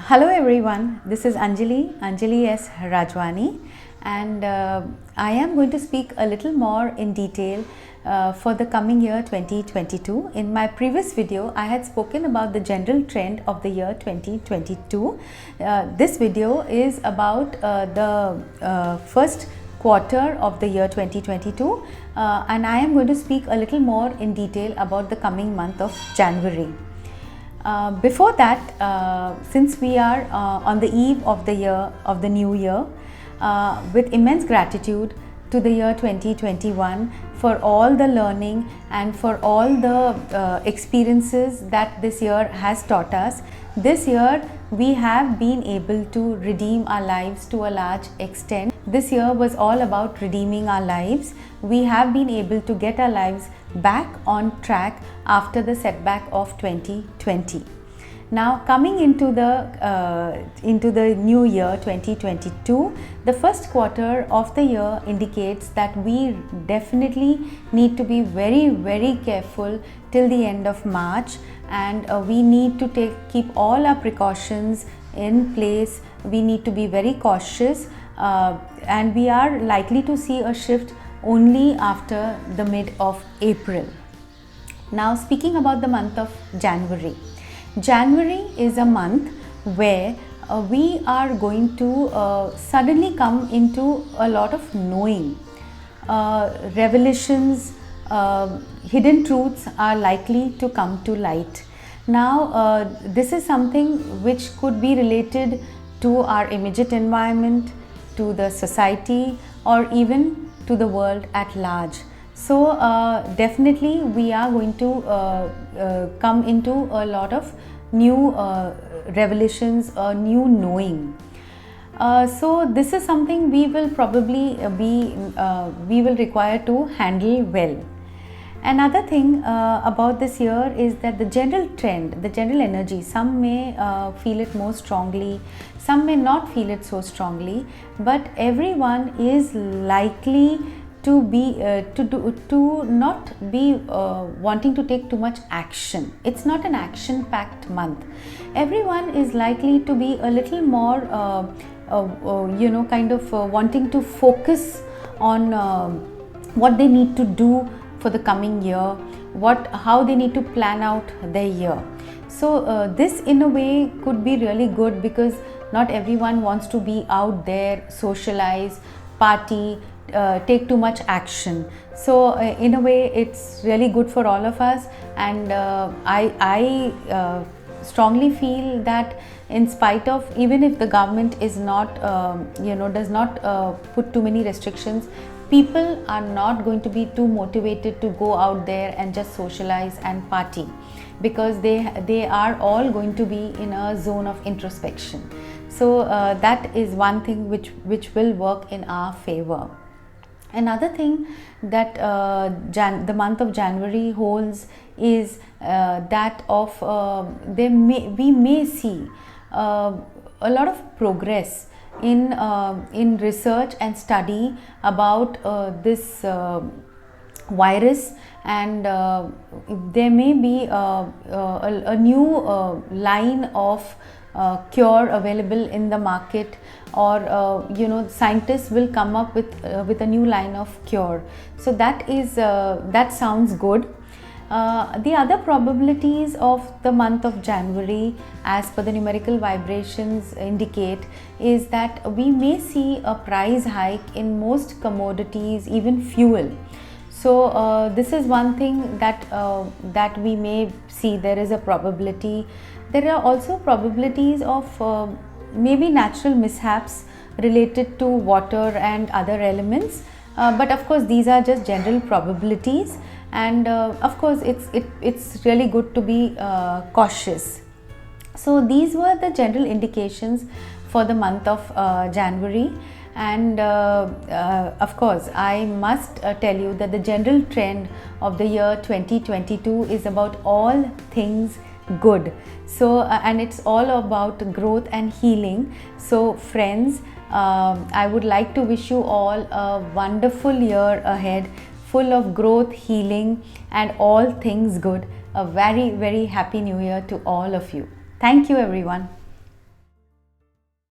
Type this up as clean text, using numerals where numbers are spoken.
Hello everyone, this is Anjali S. Rajwani, and I am going to speak a little more in detail for the coming year 2022. In my previous video, I had spoken about the general trend of the year 2022. This video is about the first quarter of the year 2022 and I am going to speak a little more in detail about the coming month of January. Before that, since we are on the eve of the new year, with immense gratitude to the year 2021 for all the learning and for all the experiences that this year has taught us. This year we have been able to redeem our lives to a large extent. This year was all about redeeming our lives. We have been able to get our lives back on track after the setback of 2020. Now coming into the new year 2022, the first quarter of the year indicates that we definitely need to be very careful till the end of March, and we need to keep all our precautions in place. We need to be very cautious, and we are likely to see a shift only after the mid of April. Now speaking about the month of January. January is a month where we are going to suddenly come into a lot of knowing. Revelations, hidden truths are likely to come to light. Now this is something which could be related to our immediate environment, to the society, or even to the world at large. So definitely we are going to come into a lot of new revelations, new knowing. So this is something we will probably we will require to handle well. Another thing about this year is that the general trend, the general energy, some may feel it more strongly, some may not feel it so strongly, but everyone is likely to be to not be wanting to take too much action. It's not an action-packed month. Everyone is likely to be a little more kind of wanting to focus on what they need to do for the coming year, how they need to plan out their year. So this in a way could be really good, because not everyone wants to be out there, socialize, party, take too much action. So in a way it's really good for all of us, and I strongly feel that in spite of, even if the government is not does not put too many restrictions, people are not going to be too motivated to go out there and just socialize and party, because they are all going to be in a zone of introspection. So that is one thing which will work in our favor. Another thing that the month of January holds is that of we may see a lot of progress in research and study about this virus, and there may be a new line of cure available in the market, or scientists will come up with a new line of cure. So that is that sounds good. The other probabilities of the month of January, as per the numerical vibrations indicate, is that we may see a price hike in most commodities, even fuel. So this is one thing that we may see. There is a probability. There are also probabilities of maybe natural mishaps related to water and other elements, but of course these are just general probabilities, and of course it's really good to be cautious. So these were the general indications for the month of January, and of course I must tell you that the general trend of the year 2022 is about all things good. So and it's all about growth and healing. So friends, I would like to wish you all a wonderful year ahead, full of growth, healing, and all things good. A very happy new year to all of you. Thank you everyone.